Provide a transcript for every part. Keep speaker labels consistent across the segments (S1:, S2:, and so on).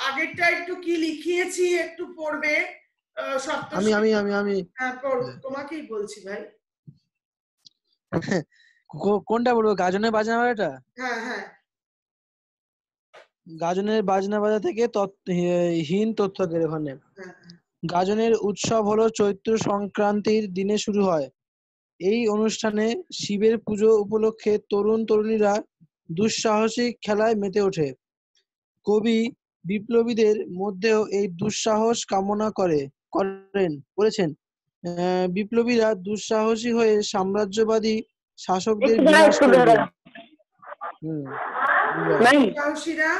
S1: আগেরটা একটু কি লিখিয়েছি একটু পড়বে।
S2: আমি আমি আমি আমি
S1: হ্যাঁ পড়ো, তোমাকেই বলছি ভাই।
S2: কোনটা বলবো? গাজনের বাজনা বাজাটা?
S1: হ্যাঁ হ্যাঁ।
S2: গাজনের বাজনা বাজা থেকে হীন তথ্যের ওখানে।
S1: হ্যাঁ,
S2: গাজনের উৎসব হলো চৈত্র সংক্রান্তির দিনে শুরু হয়। এই অনুষ্ঠানে শিবের পুজো উপলক্ষে তরুণ তরুণীরা দুঃসাহসিক খেলায় মেতে ওঠে। কবি বিপ্লবীদের মধ্যেও এই দুঃসাহস কামনা করেছেন। বিপ্লবীরা দুঃসাহসী হয়ে সাম্রাজ্যবাদী শাসকদের বিনাশ করবেন।
S1: সাহসীরা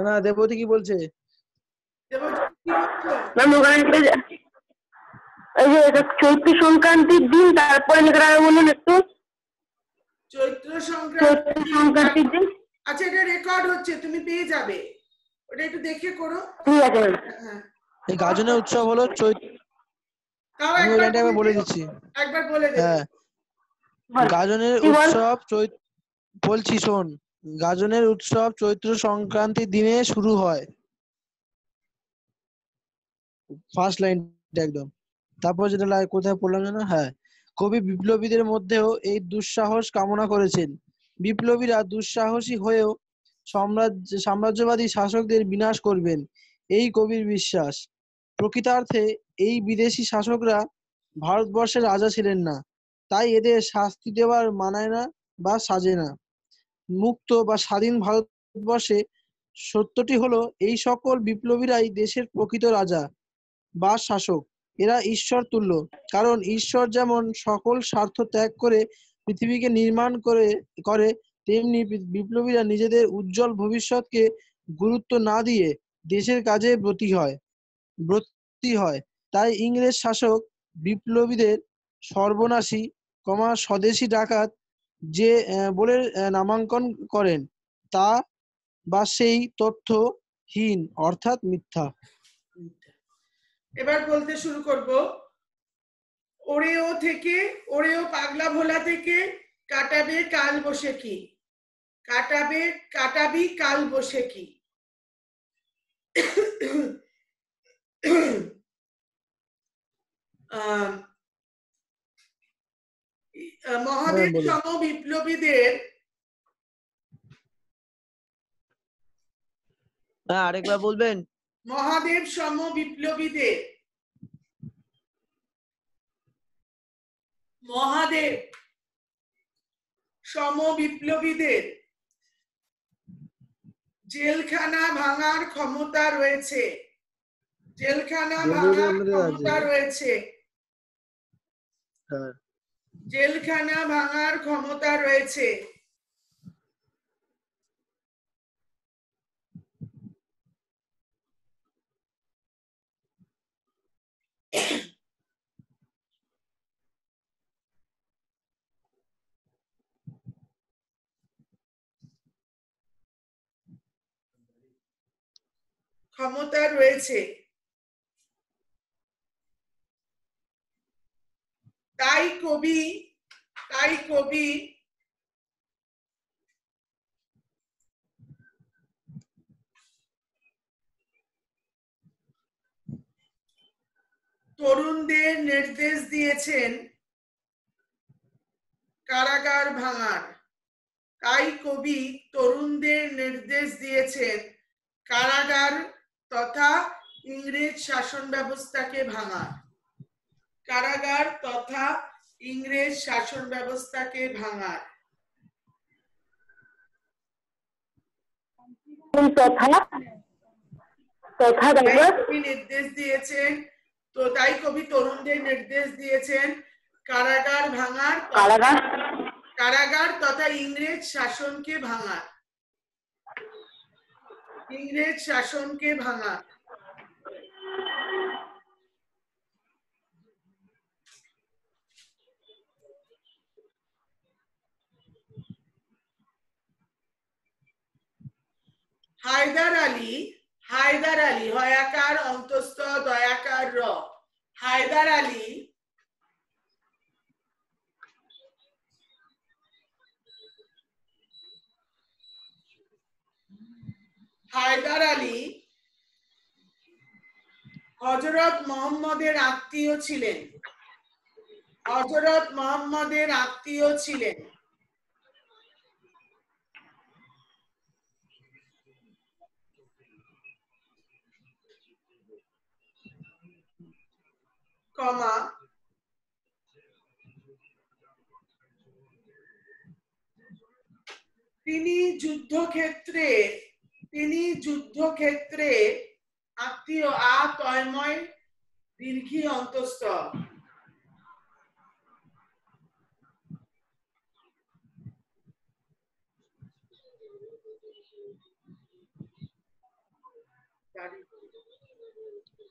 S2: না দেবতী কি বলছে?
S3: চৈত্র সংক্রান্তির দিন, তারপরে লেখাটা বলুন একটু।
S1: চৈত্র সংক্রান্তির দিন। আচ্ছা এটা রেকর্ড হচ্ছে, তুমি পেয়ে যাবে, ওটা একটু দেখে করো।
S3: ঠিক আছে।
S1: হ্যাঁ।
S2: এই গাজনের উৎসব হলো আমি ওই লাইনটা একবার বলে দিচ্ছি।
S1: একবার বলে দে।
S2: হ্যাঁ, গাজনের উৎসব বলছি শোন। গাজনের উৎসব চৈত্র সংক্রান্তির দিনে শুরু হয়। ফার্স্ট লাইনটা একদম। তারপর যেটা কোথায় পড়লাম জানো? হ্যাঁ, কবি বিপ্লবীদের মধ্যেও এই দুঃসাহস কামনা করেছেন। বিপ্লবীরা দুঃসাহসী হয়েও সাম্রাজ্যবাদী শাসকদের বিনাশ করবেন, এই কবির বিশ্বাস। প্রকৃতার্থে এই বিদেশি শাসকরা ভারতবর্ষের রাজা ছিলেন না, তাই এদের শাস্তি দেওয়ার মানায় না বা সাজে না। মুক্ত বা স্বাধীন ভারতবর্ষে সত্যটি হলো এই সকল বিপ্লবীরাই দেশের প্রকৃত রাজা বা শাসক। এরা ঈশ্বর তুল্য, কারণ ঈশ্বর যেমন সকল স্বার্থ ত্যাগ করে পৃথিবীকে নির্মাণ করে তেমনি বিপ্লবীরা নিজেদের উজ্জ্বল ভবিষ্যৎকে গুরুত্ব না দিয়ে দেশের কাজে ব্রতী হয়। তাই ইংরেজ শাসক বিপ্লবীদের সর্বনাশী স্বদেশী ডাকাত যে বলে নামাঙ্কন করেন, তা বা সেই তথ্যহীন অর্থাৎ মিথ্যা।
S1: এবার বলতে শুরু করব। ওরেও পাগলা ভোলা থেকে কাটাবে কাল বসে কি, কাটাবি কাল বসে কি। মহাদেব সম বিপ্লবীদের
S2: আরেকবার বলবেন?
S1: মহাদেব সম বিপ্লবীদের জেলখানা ভাঙার ক্ষমতা রয়েছে। জেলখানা ভাঙার ক্ষমতা রয়েছে। জেলখানা ভাঙার ক্ষমতা রয়েছে। ক্ষমতা রয়েছে। তাই কবি তরুণদের নির্দেশ দিয়েছেন কারাগার ভাঙার। তাই কবি তরুণদের নির্দেশ দিয়েছেন কারাগার তথা ইংরেজ শাসন ব্যবস্থাকে ভাঙার। কারাগার তথা ইংরেজ শাসন ব্যবস্থাকে ভাঙার। নির্দেশ দিয়েছেন, তো তাই কবি তরুণদের নির্দেশ দিয়েছেন কারাগার ভাঙার, কারাগার তথা ইংরেজ শাসনকে ভাঙার। ইংরেজ শাসনকে ভাঙার। হায়দার আলী হয়াকার অন্তস্থ দয়াকার র। হায়দার হায়দার আলী হযরত মুহাম্মদের আত্মীয় ছিলেন। হযরত মুহাম্মদের আত্মীয় ছিলেন। কমা তিনি যুদ্ধক্ষেত্রে আত্মীয় তয়ময় দীর্ঘী অন্তস্থ।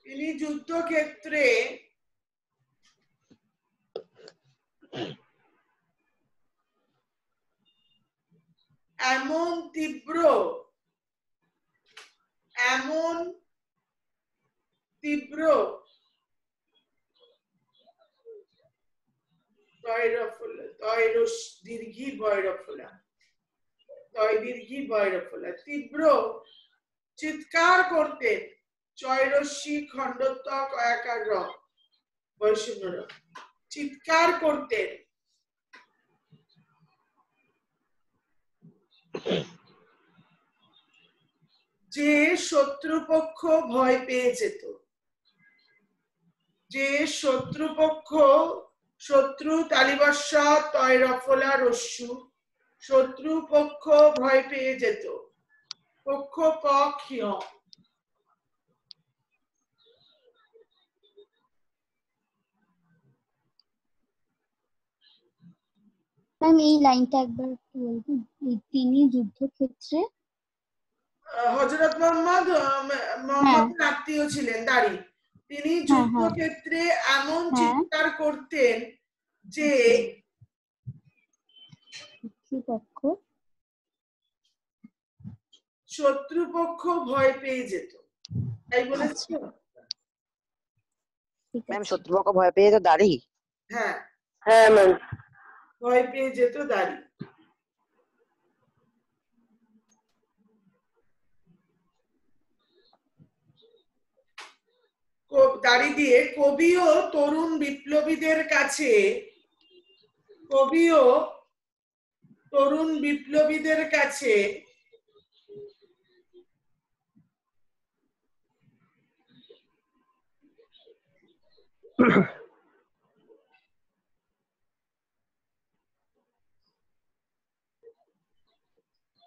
S1: তিনি যুদ্ধক্ষেত্রে এমন তীব্র তীব্র চিৎকার করতেন। চয়রস্যি খণ্ডত্ব কয়াকার র বৈষণ্য র। চিৎকার করতেন। যে শত্রুপক্ষ ভয় পেয়ে যেত। যে শত্রুপক্ষ শত্রু তালিবস্য তয়রফলা রস্যু শত্রুপক্ষ ভয় পেয়ে যেত। পক্ষ পক্ষীয়
S4: ম্যাম এই লাইনটা একবার একটু বলবেন? তিনি যুদ্ধক্ষেত্রে
S1: হযরত মুহাম্মদের আত্মীয় ছিলেন দাঁড়ি। তিনি যুদ্ধক্ষেত্রে এমন চিৎকার করতেন যে শত্রুপক্ষ ভয় পেয়ে যেত। তাই বলেছি
S5: ম্যাম, শত্রুপক্ষ ভয় পেয়ে যেত দাঁড়ি।
S1: হ্যাঁ
S3: হ্যাঁ ম্যাম।
S1: ভয় পেয়ে যেত দাঁড়ি। দাঁড়ি দিয়ে কবি ও তরুণ বিপ্লবীদের কাছে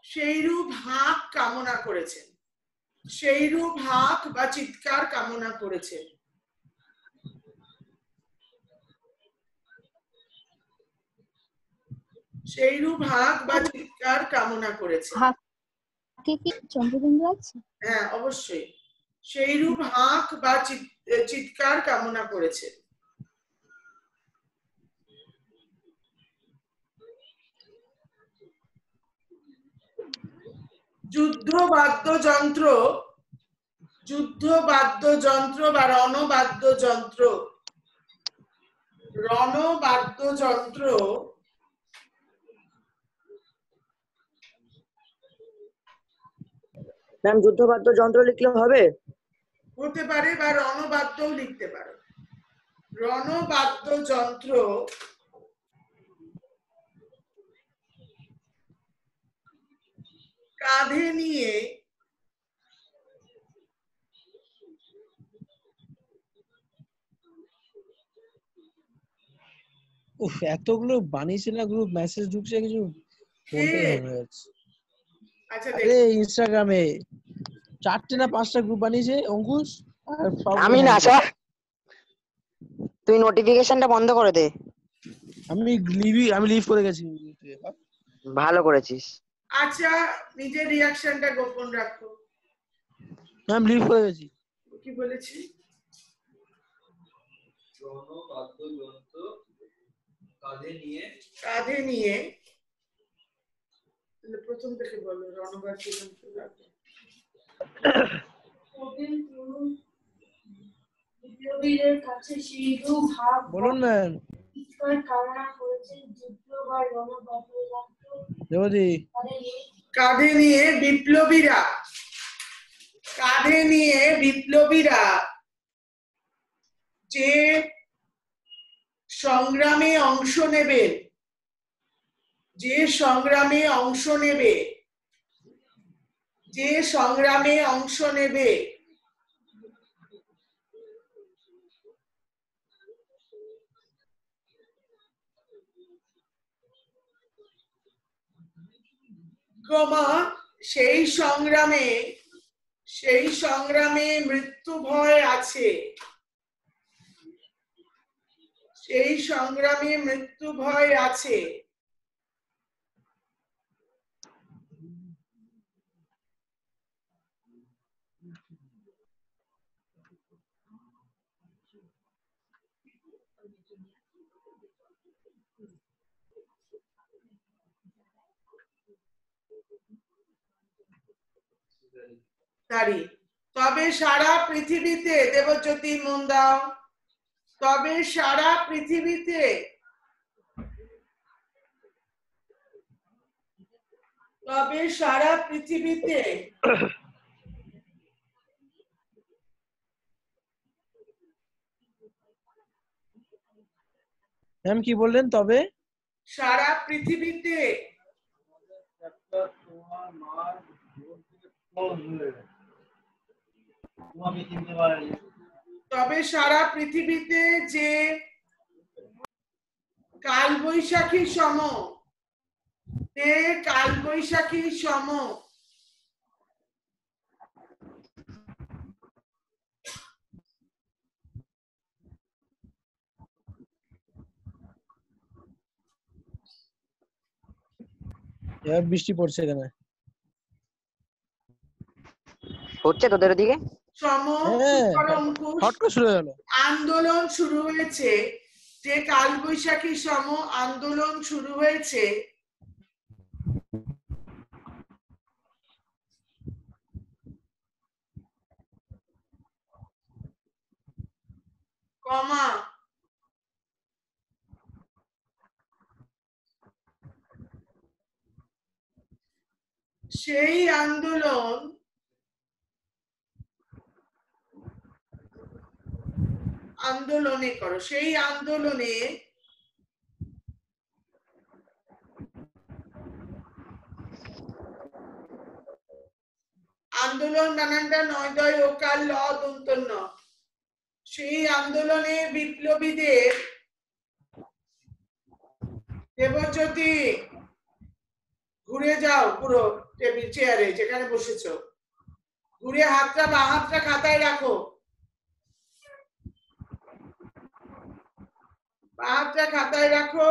S1: সেইরূপ হাক কামনা করেছেন। সেইরূপ হাক বা চিৎকার কামনা করেছেন। সেইরূপ হাক বা চিৎকার কামনা করেছেন।
S4: হাকে কি চন্দ্রবিন্দু আছে?
S1: হ্যাঁ অবশ্যই। সেইরূপ হাক বা চিৎকার কামনা করেছেন। যুদ্ধ বাদ্যযন্ত্র বা রণবাদ্যযন্ত্র
S5: ম্যাম, যুদ্ধবাদ্যযন্ত্র লিখলে হবে?
S1: হতে পারে, বা রণবাদ্যও লিখতে পারো। রণবাদ্যযন্ত্র কাঁধে নিয়ে
S2: এতগুলো বানিয়েছে না, গ্রুপ মেসেজ ঢুকছে, কিছু বলতে হবে।
S1: আচ্ছা
S2: আরে ইনস্টাগ্রামে 4টে না 5টা গ্রুপ বানিয়েছে অঙ্কুশ। আর
S5: আমি না স্যার, তুই নোটিফিকেশনটা বন্ধ করে দে।
S2: আমি লিভ করে গেছি।
S5: ভালো করেছিস।
S1: আচ্ছা নিজের রিঅ্যাকশনটা গোপন রাখো।
S2: ম্যাম লিভ করে গেছি।
S1: কি বলেছি?
S6: রণবাদ্যযন্ত্র
S1: কাঁধে নিয়ে প্রথম থেকে বলো। রণবাদ্যযন্ত্র বিপ্লবীদের কাছে সেইরূপ হাক
S2: বলুন ম্যাম।
S1: চিৎকার কামনা করেছেন। যুদ্ধ বা রণবাদ্যযন্ত্র
S2: দেবদি
S1: কাঁধে নিয়ে বিপ্লবীরা কাঁধে নিয়ে বিপ্লবীরা যে সংগ্রামে অংশ নেবে, যে সংগ্রামে অংশ নেবে, যে সংগ্রামে অংশ নেবে, সেই সংগ্রামে মৃত্যু ভয় আছে, সেই সংগ্রামে মৃত্যু ভয় আছে। তবে সারা পৃথিবীতে, দেবজ্যোতি মন দাও, তবে সারা পৃথিবীতে
S2: ম্যাম কি বললেন? তবে
S1: সারা পৃথিবীতে যে কালবৈশাখী সম
S2: বৃষ্টি পড়ছে এখানে।
S5: হচ্ছে তোদের ওদিকে?
S2: হট করে শুরু হয়ে গেল।
S1: আন্দোলন শুরু হয়েছে, যে কালবৈশাখী সম আন্দোলন শুরু হয়েছে, কমা সেই আন্দোলনে করো, সেই আন্দোলনে আন্দোলন নানানটা নয় দয় ও কাল ল দন্ত ন, সেই আন্দোলনে বিপ্লবীদের, দেবজ্যোতি ঘুরে যাও পুরো টেবিল চেয়ারে যেখানে বসেছো, ঘুরে হাতটা বা হাতটা খাতায় রাখো, বা হাতটা খাতায় রাখো।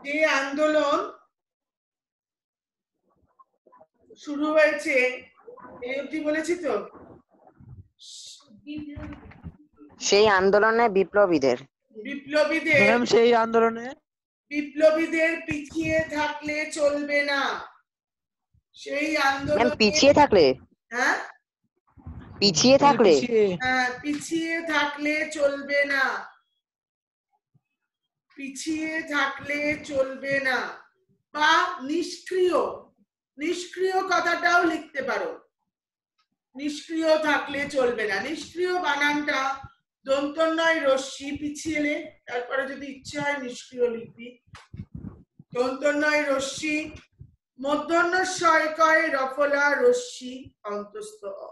S1: যে আন্দোলন শুরু হয়েছে, এই অবধি বলেছি তো?
S5: সেই আন্দোলনে বিপ্লবীদের
S2: সেই আন্দোলনে
S1: বিপ্লবীদের পিছিয়ে থাকলে চলবে না, সেই আন্দোলন
S5: পিছিয়ে থাকলে,
S1: হ্যাঁ
S5: পিছিয়ে থাকলে,
S1: হ্যাঁ পিছিয়ে থাকলে চলবে না, পিছিয়ে থাকলে চলবে না, বা নিষ্ক্রিয় কথাটাও লিখতে পারো, নিষ্ক্রিয় থাকলে চলবে না। নিষ্ক্রিয় বানানটা দন্তন্বয় রশ্মি পিছিয়ে, তারপরে যদি ইচ্ছে হয় নিষ্ক্রিয় লিখবি, দন্তন্বয় রশ্মি মূর্ধন্য ষয় কয় রফলা রশ্মি অন্তস্থ অ,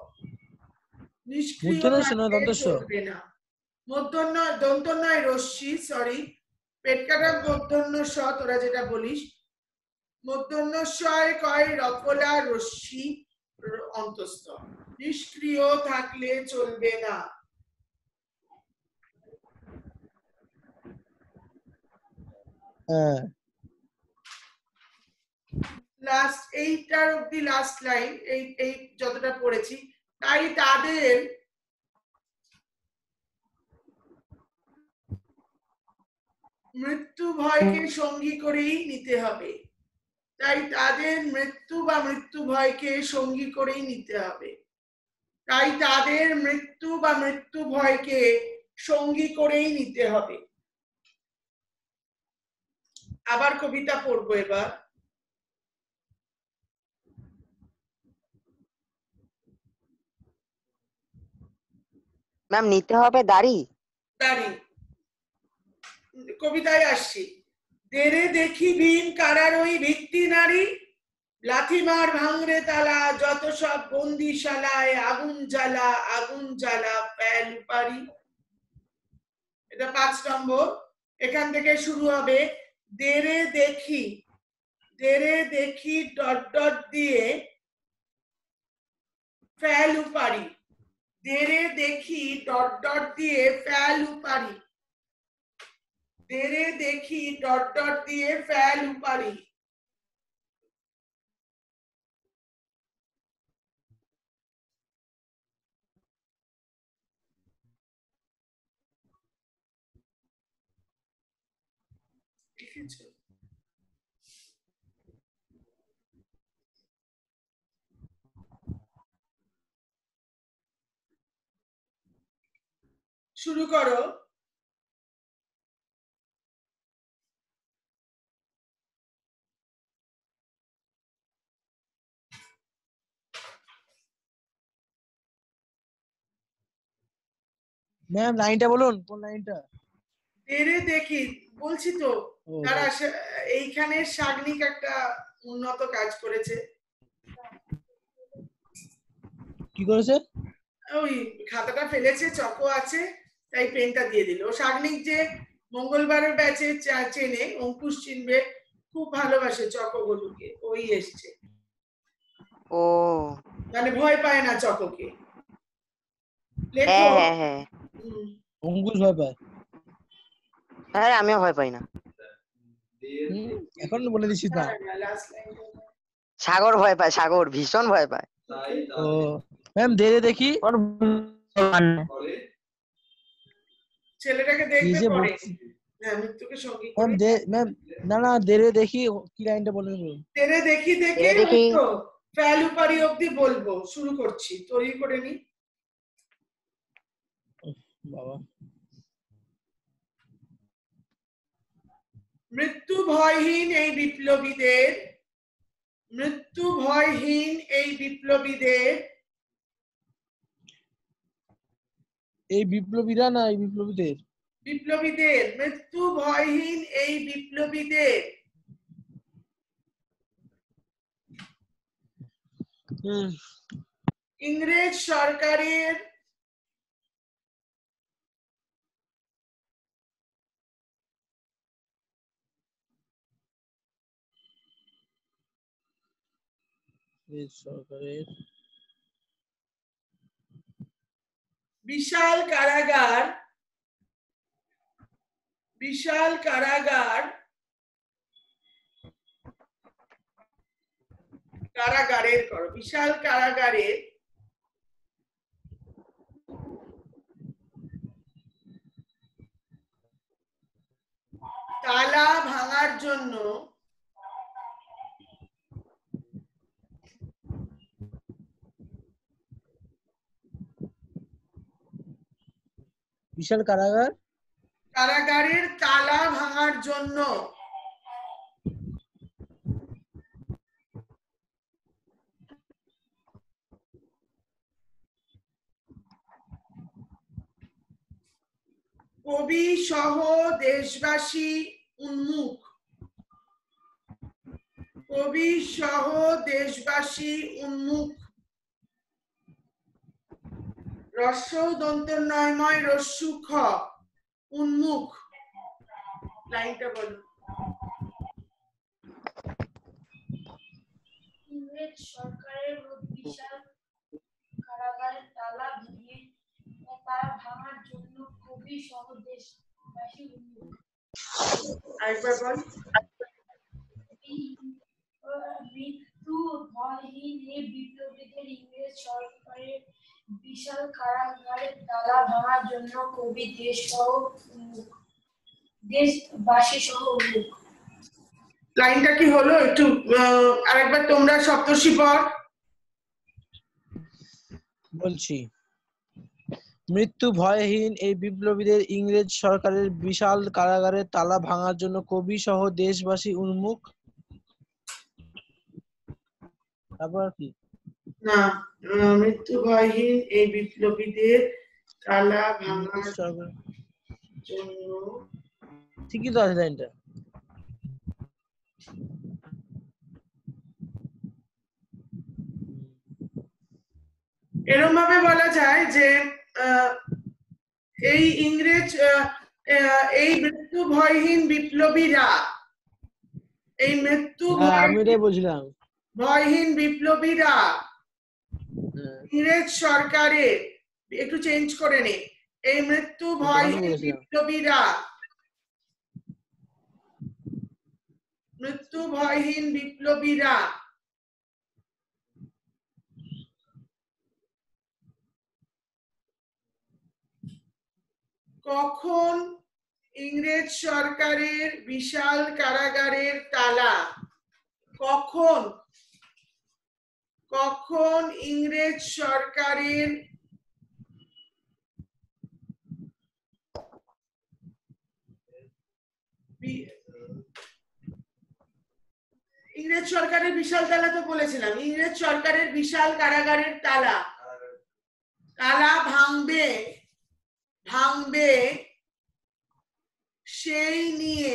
S1: নিষ্ক্রিয় থাকলে চলবে না। দন্তন্বয় রশ্মি, সরি, পেট কাটা মূর্ধন্য স, তোরা যেটা বলিস, মূর্ধন্য ষয় কয় রফলা রশ্মি অন্তস্থ, নিষ্ক্রিয় থাকলে চলবে না। লাস্ট এইটার অব্দি লাস্ট লাইন, এই যতটা পড়েছি, তাই তাদের মৃত্যু ভয়কে সঙ্গী করেই নিতে হবে, তাই তাদের মৃত্যু বা মৃত্যু ভয়কে সঙ্গী করেই নিতে হবে, তাই তাদের মৃত্যু বা মৃত্যু ভয়কে সঙ্গী করেই নিতে হবে। আবার কবিতা পড়বো এবার।
S5: ম্যাম নিতে হবে দাড়ি।
S1: দাড়ি। কবিতায় আসছি। দেরে দেখি ভীম কারার ওই ভিত্তি নারী, লাথিমার ভাঙরে তালা, যত সব বন্দিশালায় আগুন জ্বালা, আগুন জ্বালা প্যাল পারি। এটা 5 নম্বর। এখান থেকে শুরু হবে। দেরে দেখি, দেরে দেখি ডট ডট দিয়ে ফেল উপারি, দেরে দেখি ডট ডট দিয়ে ফেল উপারি, দেরে দেখি ডট ডট দিয়ে ফেল উপারি। লিখেছো? শুরু করো।
S2: ম্যাম লাইনটা বলুন, কোন লাইনটা?
S1: দেরে দেখি বলছি তো।
S2: ও,
S1: তারা এইখানে সাগ্নিক একটা উন্নত কাজ করেছে।
S2: কি করেছে?
S1: ওই খাতাটা ফেলেছে, চকো আছে, তাই পেনটা দিয়ে দিল। ও সাগ্নিক যে মঙ্গলবারের ব্যাচে চেনে, অঙ্কুশ চিনবে, খুব ভালোবাসে চকোগুলোকে, ওই এসছে।
S5: ও
S1: মানে ভয় পায় না চকোকে। লেখো।
S5: হ্যাঁ হ্যাঁ হ্যাঁ
S1: হুম।
S2: অঙ্কুশ ভয় পায়।
S5: হ্যাঁ আমিও ভয় পাই না।
S2: হুম, এখন বলে দিছিস না।
S1: লাস্ট লাইনটা।
S5: সাগর ভয় পায়, সাগর ভীষণ ভয় পায়।
S6: তাই
S2: ও ম্যাম দেরে দেখি।
S3: ওর
S6: করে
S1: ছেলেটাকে
S2: কি
S1: দেখবে
S2: যে
S1: পরে।
S2: বলছি
S1: হ্যাঁ, মৃত্যুকে সঙ্গী
S2: ম্যাম,
S1: করে।
S2: ম্যাম না না, দেরে দেখি কি লাইনটা বলেন বলুন।
S1: তেরে দেখি দেখে
S5: দেরে দেখি।
S1: ওই তো ফেল উপারি অব্দি বলবো। শুরু করছি, তৈরি করে নি।
S2: বাবা,
S1: মৃত্যু ভয়হীন এই বিপ্লবীদের, মৃত্যু ভয়হীন এই বিপ্লবীদের,
S2: এই বিপ্লবীরা না এই বিপ্লবীদের?
S1: বিপ্লবীদের মৃত্যু ভয়হীন এই বিপ্লবীদের
S2: হুম,
S1: ইংরেজ সরকারের
S2: এই সরকারের
S1: বিশাল কারাগার, বিশাল কারাগার, কারাগারের করো, বিশাল কারাগারের তালা ভাঙার জন্য
S2: বিশাল কারাগার,
S1: কারাগারের তালা ভাঙার জন্য কবি সহ দেশবাসী উন্মুখ, কবি সহ দেশবাসী উন্মুখ। রস্য দন্ত নয়ময় রস্যু খ, উন্মুখ। লাইনটা বলো।
S7: ইংরেজ সরকারের বিশাল কারাগারের তালা ভেঙে তালা ভাঙার জন্য কবি সহ দেশবাসী উন্মুখ।
S1: আরেকবার বল।
S7: মৃত্যু ভয়হীন এই বিপ্লবীদের ইংরেজ সরকারের বিশাল কারাগারের তালা ভাঙার জন্য কবি দেশবাসী সহ উন্মুখ।
S1: লাইনটা কি হলো একটু আরেকবার তোমরা সপ্তর্ষি পড়।
S2: বলছি। মৃত্যু ভয়হীন এই বিপ্লবীদের ইংরেজ সরকারের বিশাল কারাগারের তালা ভাঙার জন্য কবি সহ দেশবাসী উন্মুখ। তারপর কি?
S1: না, মৃত্যু ভয়হীন এই বিপ্লবীদের তালা ভাঙার
S2: সরকার-
S1: জন্য
S2: ঠিকই তো আছে লাইনটা।
S1: এরকম ভাবে বলা যায় যে এই ইংরেজ এই মৃত্যু ভয়হীন বিপ্লবীরা, এই মৃত্যু
S2: হ্যাঁ আমি এটাই বলছিলাম।
S1: ভয়হীন বিপ্লবীরা
S2: হ্যাঁ,
S1: ইংরেজ সরকারের, একটু চেঞ্জ করে নে, এই মৃত্যু
S2: ভালো
S1: ভয়হীন
S2: বলেছিলাম।
S1: বিপ্লবীরা, মৃত্যু ভয়হীন বিপ্লবীরা কখন ইংরেজ সরকারের বিশাল কারাগারের তালা, কখন ইংরেজ সরকারের ইংরেজ সরকারের বিশাল তালা তো বলেছিলাম, ইংরেজ সরকারের বিশাল কারাগারের তালা ভাঙবে সেই নিয়ে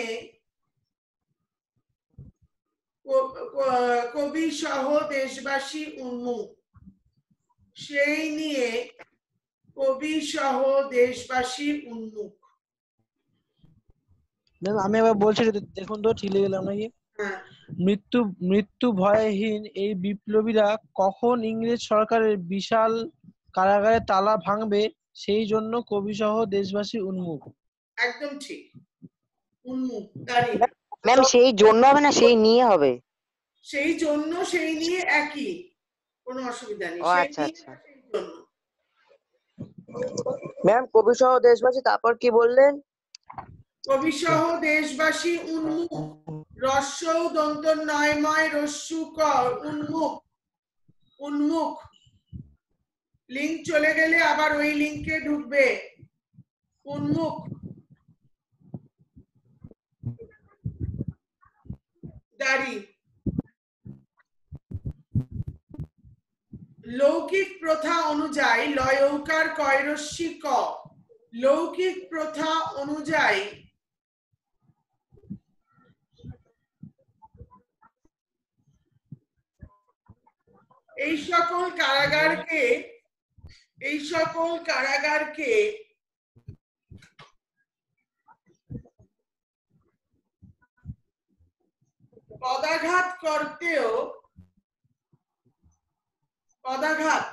S1: কবি সহ দেশবাসী উন্মুখ, সেই নিয়ে কবি সহ দেশবাসী উন্মুখ।
S2: ম্যাম আমি আবার বলছি, দেখুন তো ঠিক গেলাম নাকি।
S1: হ্যাঁ,
S2: মৃত্যু ভয়হীন এই বিপ্লবীরা কখন ইংরেজ সরকারের বিশাল কারাগারে তালা ভাঙবে সেই জন্য কবি সহ দেশবাসী উন্মুখ।
S1: একদম ঠিক, উন্মুখ। দাঁড়িয়ে
S5: ম্যাম সেই জন্য হবে না, সেই নিয়ে হবে।
S1: সেই জন্য সেই নিয়ে একই, কোনো অসুবিধা নেই।
S5: ও
S1: সেই
S5: আচ্ছা
S1: নিয়ে
S5: আচ্ছা
S1: আর সেই জন্য।
S5: ম্যাম কবি সহ দেশবাসী, তারপর কি বললেন?
S1: কবি সহ দেশবাসী উন্মুখ, রস্যৌ দন্ত নয়ময় রস্যু ক, উন্মুখ। লিংক চলে গেলে আবার ওই লিংকে ঢুকবে। উন্মুখ, দাঁড়ি। লৌকিক প্রথা অনুযায়ী লয়ৌকার কয়রস্যি ক, লৌকিক প্রথা অনুযায়ী এই সকল কারাগারকে পদাঘাত করতেও পদাঘাত